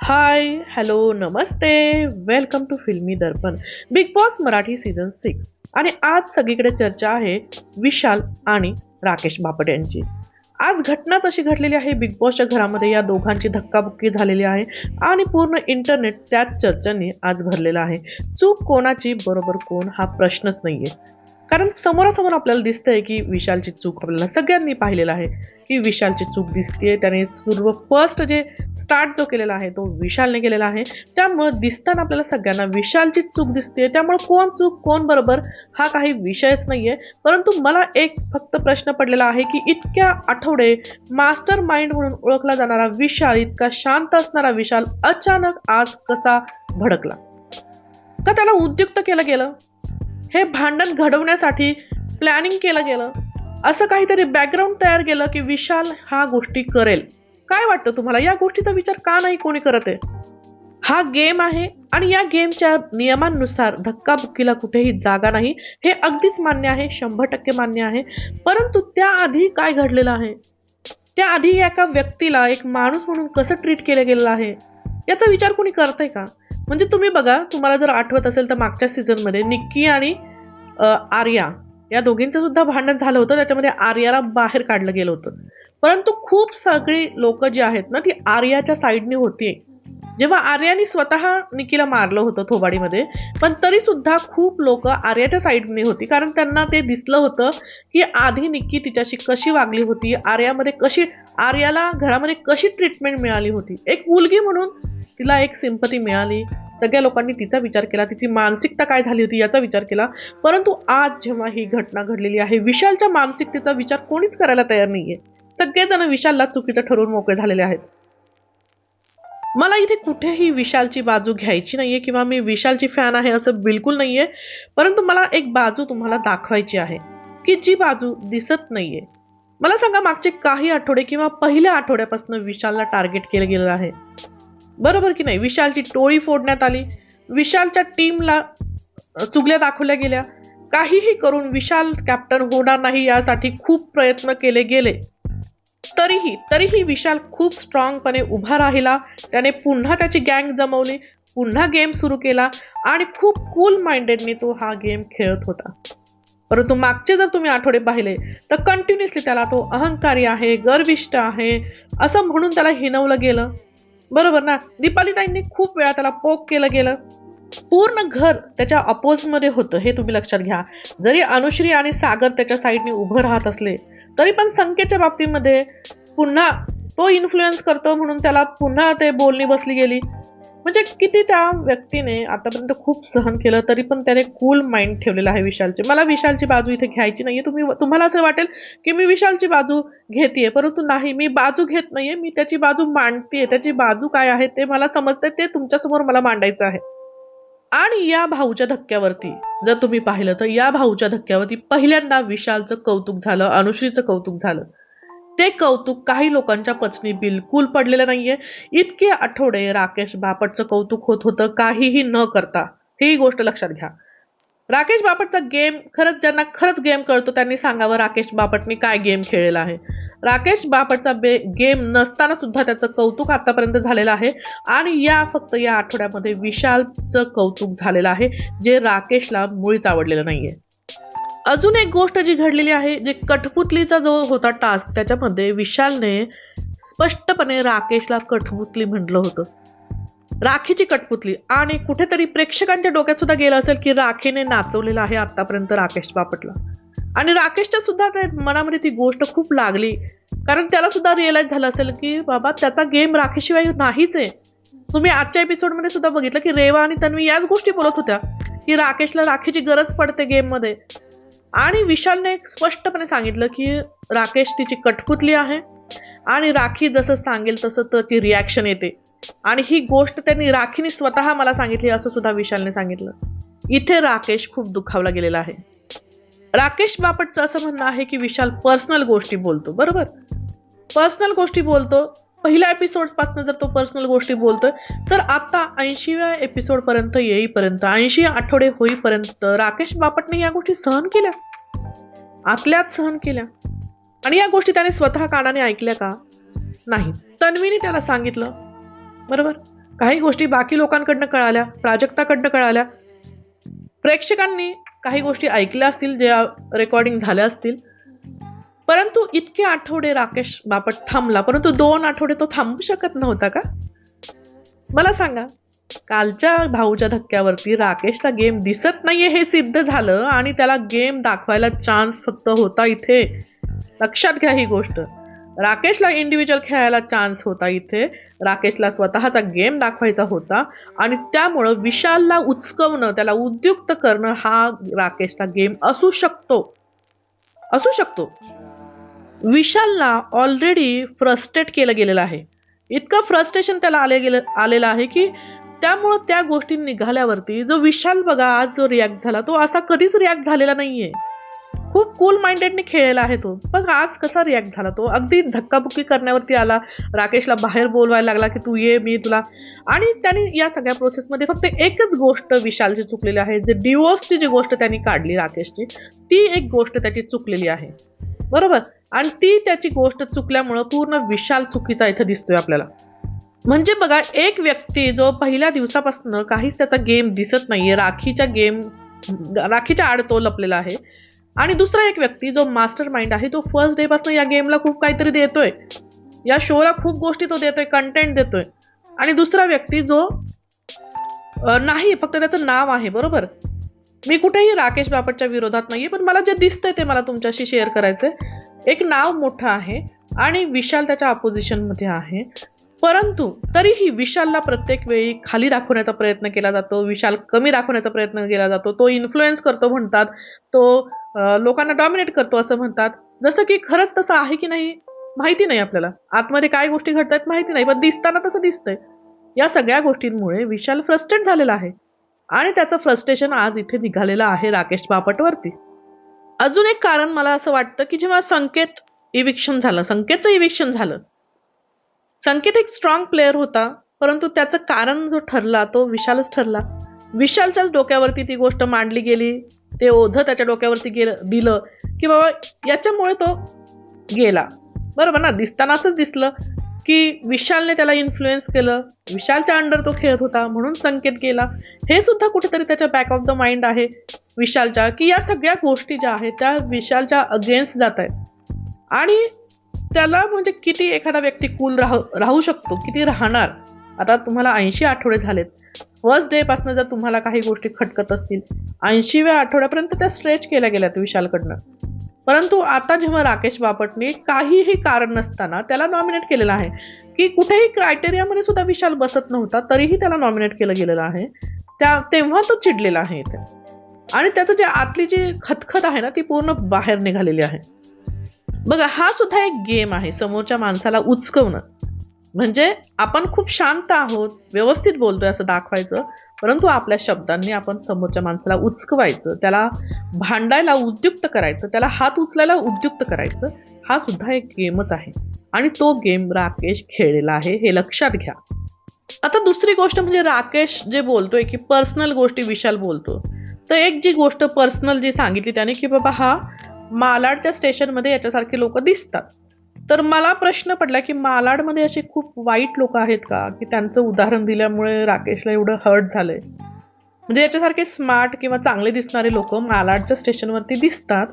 हाय hello नमस्ते. Welcome to Filmy Darpan. Bigg Boss Marathi season 6. आणि आज सगळीकडे चर्चा आहे विशाल आणि राकेश बापट यांची. आज घटना तशी घडलेली आहे बिग बॉसच्या घरामध्ये. या दोघांची धक्काबुक्की झालेली आहे आणि पूर्ण इंटरनेट त्याच चर्चांनी आज भरलेला आहे. चूक कोणाची बरोबर कोण हा प्रश्नच नाहीये. कारण समोरासमोर आपल्याला दिसतंय की विशालची चूक आपल्याला सगळ्यांनी पाहिलेलं आहे की विशालची चूक दिसतेय. त्याने फर्स्ट जे स्टार्ट जो केलेला आहे तो विशालने केलेला आहे. त्यामुळे दिसताना आपल्याला सगळ्यांना विशालची चूक दिसते. त्यामुळे कोण चूक कोण बरोबर हा काही विषयच नाहीये. परंतु मला एक फक्त प्रश्न पडलेला आहे की इतक्या आठवडे मास्टर माइंड म्हणून ओळखला जाणारा विशाल, इतका शांत असणारा विशाल अचानक आज कसा भडकला? का त्याला उद्युक्त केलं गेलं? हे भांडण घडवण्यासाठी प्लॅनिंग केलं गेलं? असं काहीतरी बॅकग्राऊंड तयार केलं की विशाल हा गोष्टी करेल? काय वाटतं तुम्हाला? या गोष्टीचा विचार का नाही कोणी करत आहे? हा गेम आहे आणि या गेमच्या नियमांनुसार धक्काबुक्कीला कुठेही जागा नाही, हे अगदीच मान्य आहे, 100% मान्य आहे. परंतु त्याआधी काय घडलेलं आहे? त्याआधी एका व्यक्तीला एक माणूस म्हणून कसं ट्रीट केलं गेलेलं आहे याचा विचार कोणी करतंय का? म्हणजे तुम्ही बघा, तुम्हाला जर आठवत असेल तर मागच्या सीझनमध्ये निक्की आणि आर्या या दोघींचं सुद्धा भांडण झालं होतं. त्याच्यामध्ये आर्याला बाहेर काढलं गेलं होतं. परंतु खूप सगळी लोक जी आहेत ना ती आर्याच्या साईडने होती. जेव्हा आर्याने स्वतः निक्कीला मारलं होतं थोबाडीमध्ये, पण तरी सुद्धा खूप लोक आर्याच्या साईडने होती. कारण त्यांना ते दिसलं होतं की आधी निक्की तिच्याशी कशी वागली होती, आर्याला घरामध्ये कशी ट्रीटमेंट मिळाली होती. एक मुलगी म्हणून तिला एक सिंपती मिळाली. सगळ्या लोकांनी तिचा विचार केला, तिची मानसिकता काय झाली होती याचा विचार केला. परंतु आज जेव्हा ही घटना घडलेली आहे, विशालच्या मानसिकतेचा विचार कोणीच करायला तयार नाहीये. सगळेजण विशालला चुकीचं ठरवून मोकळे झालेले आहेत. मला इथे कुठेही विशालची बाजू घ्यायची नाहीये किंवा मी विशालची फॅन आहे असं बिलकुल नाहीये. परंतु मला एक बाजू तुम्हाला दाखवायची आहे की जी बाजू दिसत नाहीये. मला सांगा, मागचे काही आठवडे किंवा पहिल्या आठवड्यापासून विशालला टार्गेट केलं गेलं आहे, बरोबर की नाही? विशालची टोळी फोडण्यात आली, विशालच्या टीमला चुगल्या दाखवल्या गेल्या. काहीही करून विशाल कॅप्टन होणार नाही यासाठी खूप प्रयत्न केले गेले. तरीही विशाल खूप स्ट्रॉंगपणे उभा राहिला. त्याने पुन्हा त्याची गँग जमवली, पुन्हा गेम सुरू केला आणि खूप कूल माइंडेडने तो हा गेम खेळत होता. परंतु मागचे जर तुम्ही आठवडे पाहिले तर कंटिन्युअसली त्याला तो अहंकारी आहे, गर्विष्ठ आहे असं म्हणून त्याला हिणवलं गेलं, बरोबर ना? दीपालीताईंनी खूप वेळा त्याला पोक केलं गेलं. पूर्ण घर त्याच्या अपोजमध्ये होतं, हे तुम्ही लक्षात घ्या. जरी अनुश्री आणि सागर त्याच्या साईडने उभं राहत असले तरी पण संख्येच्या बाबतीमध्ये पुन्हा तो इन्फ्लुएन्स करतो म्हणून त्याला पुन्हा ते बोलणी बसली गेली. म्हणजे किती त्या व्यक्तीने आतापर्यंत खूप सहन केलं तरी पण त्याने कूल माइंड ठेवलेलं आहे विशालचे. मला विशालची बाजू इथे घ्यायची नाहीये. तुम्हाला असं वाटेल की मी विशालची बाजू घेतेय, परंतु नाही, मी बाजू घेत नाहीये. मी त्याची बाजू मांडतेय. त्याची बाजू काय आहे ते मला समजते, ते तुमच्यासमोर मला मांडायचं आहे. आणि या भाऊच्या धक्क्यावरती जर तुम्ही पाहिलं तर या भाऊच्या धक्क्यावरती पहिल्यांदा विशालचं कौतुक झालं, अनुश्रीचं कौतुक झालं. ते कौतुक काही लोकांच्या पचनी बिलकुल पडलेलं नाहीये. इतके आठवडे राकेश बापटचं कौतुक होत होतं काहीही न करता. ही गोष्ट लक्षात घ्या. राकेश बापटचा गेम ज्यांना खरंच गेम कळतो त्यांनी सांगावं राकेश बापटने काय गेम खेळलेला आहे. राकेश बापटचा गेम नसताना सुद्धा त्याचं कौतुक आतापर्यंत झालेलं आहे. आणि फक्त या आठवड्यामध्ये विशालचं कौतुक झालेलं आहे, जे राकेशला मुळीच आवडलेलं नाहीये. अजून एक गोष्ट जी घडलेली आहे, जे कठपुतलीचा जो होता टास्क, त्याच्यामध्ये विशालने स्पष्टपणे राकेशला कठपुतली म्हटलं होतं, राखीची कठपुतली. आणि कुठेतरी प्रेक्षकांच्या डोक्यात सुद्धा गेलं असेल की राखीने नाचवलेलं आहे आतापर्यंत राकेश बापटला. आणि राकेशच्या सुद्धा मनामध्ये ती गोष्ट खूप लागली, कारण त्याला सुद्धा रिअलाइज झालं असेल की बाबा त्याचा गेम राखीशिवाय नाहीच आहे. तुम्ही आजच्या एपिसोडमध्ये सुद्धा बघितलं की रेवा आणि तन्वी याच गोष्टी बोलत होत्या की राकेशला राखीची गरज पडते गेममध्ये. आणि विशालने स्पष्टपणे सांगितलं की राकेश तिची कठपुतली आहे आणि राखी जसं सांगेल तसं त्याची रिॲक्शन येते. आणि ही गोष्ट राखीने स्वतः मला सांगितली असं सुद्धा विशालने सांगितलं. इथे राकेश खूप दुखावला गेलेला आहे. राकेश बापटचं असं म्हणणं आहे की विशाल पर्सनल गोष्टी बोलतो, बरोबर? पर्सनल गोष्टी बोलतो. पहिल्या एपिसोड पासून जर तो पर्सनल गोष्टी बोलतोय तर आता 80व्या एपिसोड पर्यंत येईपर्यंत, 80 आठवडे होईपर्यंत राकेश बापटने या गोष्टी सहन केल्या, आतल्यात सहन केल्या. आणि या गोष्टी त्याने स्वतः कानाने ऐकल्या का? नाही. तन्वीने त्याला सांगितलं, बरोबर? काही गोष्टी बाकी लोकांकडनं कळाल्या, प्राजक्ताकडनं कळाल्या, प्रेक्षकांनी काही गोष्टी ऐकल्या असतील, ज्या रेकॉर्डिंग झाल्या असतील. परंतु इतके आठवडे राकेश बापट थांबला, परंतु 2 आठवडे तो थांबू शकत नव्हता का? मला सांगा. कालच्या भाऊच्या धक्क्यावरती राकेशला गेम दिसत नाहीये हे सिद्ध झालं आणि त्याला गेम दाखवायला चान्स फक्त होता इथे. लक्षात घ्या ही गोष्ट. राकेशला इंडिव्हिज्युअल खेळायला चान्स होता इथे. राकेशला स्वतःचा गेम दाखवायचा होता आणि त्यामुळं विशालला उचकवणं, त्याला उद्युक्त करणं हा राकेशचा गेम असू शकतो. विशालला ऑलरेडी फ्रस्ट्रेट केलं गेलेलं आहे. इतकं फ्रस्ट्रेशन त्याला आलेलं आहे की त्यामुळं त्या गोष्टी निघाल्यावरती जो विशाल बघा आज जो रिॲक्ट झाला तो असा कधीच रिॲक्ट झालेला नाहीये. खूप कूल माइंडेडने खेळलेला आहे तो. पण आज कसा रिॲक्ट झाला तो, अगदी धक्काबुक्की करण्यावरती आला. राकेशला बाहेर बोलवायला लागला की तू ये, मी तुला. आणि त्याने या सगळ्या प्रोसेसमध्ये फक्त एकच गोष्ट विशालची चुकलेली आहे. जे डिवोर्सची जी गोष्ट त्यांनी काढली राकेशची, ती एक गोष्ट त्याची चुकलेली आहे, बरोबर. आणि ती त्याची गोष्ट चुकल्यामुळं पूर्ण विशाल चुकीचा इथं दिसतोय आपल्याला. म्हणजे बघा, एक व्यक्ती जो पहिल्या दिवसापासून काहीच त्याचा गेम दिसत नाहीये, राखीच्या आड तो लपलेला आहे. आणि दुसरा एक व्यक्ती जो मास्टर माइंड आहे, तो फर्स्ट डे पासून या गेमला खूप काहीतरी देतोय, या शोला खूप गोष्टी तो देतोय, कंटेंट देतोय. आणि दुसरा व्यक्ती जो नाही, फक्त त्याचं नाव आहे, बरोबर. मी कुठेही राकेश बापटच्या विरोधात नाहीये, पण मला जे दिसतंय ते मला तुमच्याशी शेअर करायचंय. एक नाव मोठं आहे आणि विशाल त्याच्या अपोजिशन मध्ये आहे. परंतु तरीही विशालला प्रत्येक वेळी खाली दाखवण्याचा प्रयत्न केला जातो, विशाल कमी दाखवण्याचा प्रयत्न केला जातो. तो इन्फ्लुएन्स करतो म्हणतात, तो लोकांना डॉमिनेट करतो असं म्हणतात. जसं की खरंच तसं आहे की नाही माहिती नाही आपल्याला. आतमध्ये काय गोष्टी घडतात माहिती नाही, पण दिसताना तसं दिसतंय. या सगळ्या गोष्टींमुळे विशाल फ्रस्ट्रेट झालेला आहे आणि त्याचं फ्रस्ट्रेशन आज इथे निघालेलं आहे राकेश बापटवरती. अजून एक कारण मला असं वाटतं की जेव्हा संकेतचं इविक्शन झालं, संकेत एक स्ट्रॉंग प्लेअर होता, परंतु त्याचं कारण जो ठरला तो विशालच ठरला. विशालच्याच डोक्यावरती ती गोष्ट मांडली गेली, ते ओझं त्याच्या डोक्यावरती दिलं की बाबा याच्यामुळे तो गेला, बरोबर ना. दिसताना असंच दिसलं की विशालने त्याला इन्फ्लुएन्स केलं, विशालच्या अंडर तो खेळत होता म्हणून संकेत गेला. हे सुद्धा कुठेतरी त्याच्या बॅक ऑफ द माइंड आहे विशालच्या, की या सगळ्या गोष्टी ज्या आहेत त्या विशालच्या अगेन्स्ट जात आहेत. आणि त्याला म्हणजे किती एखादा व्यक्ती कूल राहू शकतो, किती राहणार. आता तुम्हाला 80 आठवडे झालेत. फर्स्ट डे पासून जर तुम्हाला काही गोष्टी खटकत असतील, 80व्या आठवड्यापर्यंत त्या स्ट्रेच केल्या गेल्यात विशालकडनं. परंतु आता जेव्हा राकेश बापटने काहीही कारण नसताना त्याला नॉमिनेट केलेलं आहे, की कुठेही क्रायटेरियामध्ये सुद्धा विशाल बसत नव्हता, तरीही त्याला नॉमिनेट केलं गेलेलं आहे. तेव्हा तो चिडलेला आहे इथे. आणि त्याचं जे आतली जी खतखत आहे ना, ती पूर्ण बाहेर निघालेली आहे. बघा, हा सुद्धा एक गेम आहे, समोरच्या माणसाला उचकवणं. म्हणजे आपण खूप शांत आहोत, व्यवस्थित बोलतोय असं दाखवायचं, परंतु आपल्या शब्दांनी आपण समोरच्या माणसाला उचकवायचं, त्याला भांडायला उद्युक्त करायचं, त्याला हात उचलायला उद्युक्त करायचं. हा सुद्धा एक गेमच आहे आणि तो गेम राकेश खेळलेला आहे, हे लक्षात घ्या. आता दुसरी गोष्ट म्हणजे राकेश जे बोलतोय की पर्सनल गोष्टी विशाल बोलतो, तर एक जी गोष्ट पर्सनल जी सांगितली त्याने की बाबा हा मालाडच्या स्टेशनमध्ये याच्यासारखे लोक दिसतात. तर मला प्रश्न पडला की मालाडमध्ये असे खूप वाईट लोक आहेत का, की त्यांचं उदाहरण दिल्यामुळे राकेशला एवढं हर्ट झालंय. म्हणजे याच्यासारखे स्मार्ट किंवा चांगले दिसणारे लोक मालाडच्या स्टेशनवरती दिसतात,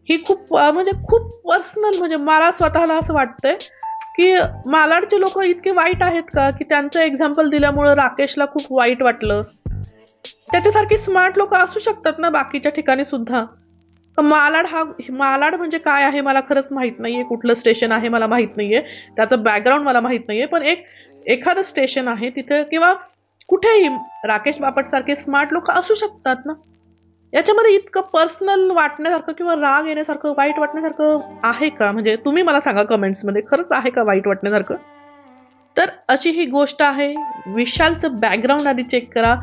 ही खूप म्हणजे खूप पर्सनल. म्हणजे मला स्वतःला असं वाटतंय की मालाडचे लोक इतके वाईट आहेत का, की त्यांचं एक्झाम्पल दिल्यामुळे राकेशला खूप वाईट वाटलं. त्याच्यासारखे स्मार्ट लोक असू शकतात ना बाकीच्या ठिकाणी सुद्धा. मालाड म्हणजे काय आहे मला खरंच माहित नाहीये, कुठलं स्टेशन आहे मला माहित नाहीये, त्याचं बॅकग्राऊंड मला माहित नाहीये. पण एखादं स्टेशन आहे तिथे किंवा कुठेही राकेश बापट सारखे स्मार्ट लोक असू शकतात ना. याच्यामध्ये इतकं पर्सनल वाटण्यासारखं किंवा राग येण्यासारखं, वाईट वाटण्यासारखं आहे का? म्हणजे तुम्ही मला सांगा कमेंट्समध्ये, खरंच आहे का वाईट वाटण्यासारखं? तर अशी ही गोष्ट आहे. विशालचं बॅकग्राऊंड आधी चेक करा.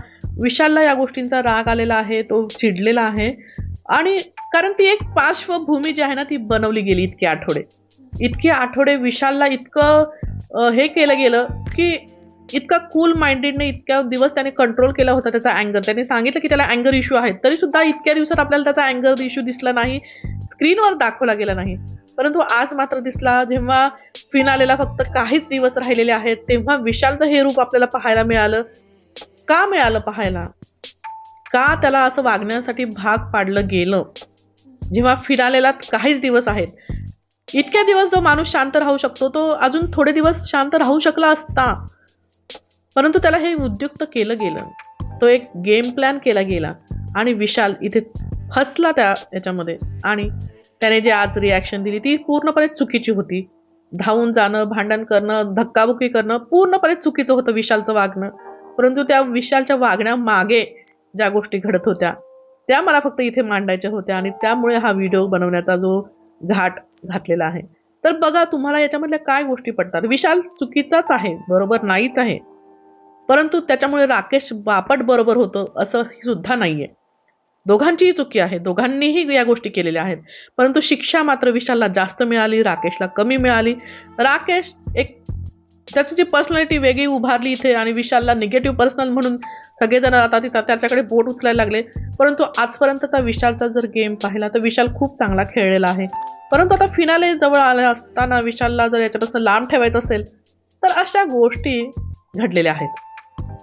विशालला या गोष्टींचा राग आलेला आहे, तो चिडलेला आहे. आणि कारण ती एक पार्श्वभूमी जी आहे ना ती बनवली गेली इतके आठवडे विशालला इतकं हे केलं गेलं की इतका कूल माइंडेडने इतक्या दिवस त्याने कंट्रोल केला होता त्याचा अँगर. त्याने सांगितलं की त्याला अँगर इश्यू आहे, तरी सुद्धा इतक्या दिवसात आपल्याला त्याचा अँगर इश्यू दिसला नाही, स्क्रीनवर दाखवला गेला नाही. परंतु आज मात्र दिसला जेव्हा फिनालेला फक्त काहीच दिवस राहिलेले आहेत तेव्हा विशालचं हे रूप आपल्याला पाहायला मिळालं. का मिळालं पाहायला? का त्याला असं वागण्यासाठी भाग पाडलं गेलं? जेव्हा फिनालेला काहीच दिवस आहेत, इतक्या दिवस जो माणूस शांत राहू शकतो तो अजून थोडे दिवस शांत राहू शकला असता, परंतु त्याला हे उद्युक्त केलं गेलं. तो एक गेम प्लॅन केला गेला आणि विशाल इथे फसला याच्यामध्ये. आणि त्याने जे आज रिॲक्शन दिली ती पूर्णपणे चुकीची होती. धावून जाणं, भांडण करणं, धक्काबुक्की करणं पूर्णपणे चुकीचं होतं विशालचं वागणं. परंतु त्या विशालच्या वागण्यामागे ज्या गोष्टी घडत होत्या त्या मला फक्त इथे मांडायच्या होत्या आणि त्यामुळे हा व्हिडिओ बनवण्याचा जो घाट घातलेला आहे. तर बघा तुम्हाला याच्यामधल्या काय गोष्टी पडतात. विशाल चुकीचाच आहे, बरोबर नाहीच आहे, परंतु त्याच्यामुळे राकेश बापट बरोबर होतं असं सुद्धा नाहीये. दोघांचीही चुकी आहे, दोघांनीही या गोष्टी केलेल्या आहेत, परंतु शिक्षा मात्र विशालला जास्त मिळाली, राकेशला कमी मिळाली. राकेश एक त्याची जी पर्सनॅलिटी वेगळी उभारली इथे आणि विशालला निगेटिव्ह पर्सनल म्हणून सगळेजण आता त्याच्याकडे बोट उचलायला लागले. परंतु आजपर्यंतचा विशालचा जर गेम पाहिला तर विशाल खूप चांगला खेळलेला आहे. परंतु आता फिनाले जवळ आला असताना विशालला जर याच्यापासून लांब ठेवायचं असेल तर अशा गोष्टी घडलेल्या आहेत.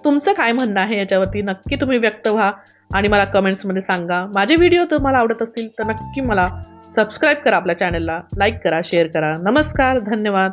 तुमचं काय म्हणणं आहे याच्यावरती नक्की तुम्ही व्यक्त व्हा आणि मला कमेंट्समध्ये सांगा. माझे व्हिडिओ तुम्हाला आवडत असतील तर नक्की मला सबस्क्राईब करा, आपल्या चॅनलला लाईक करा, शेअर करा. नमस्कार, धन्यवाद.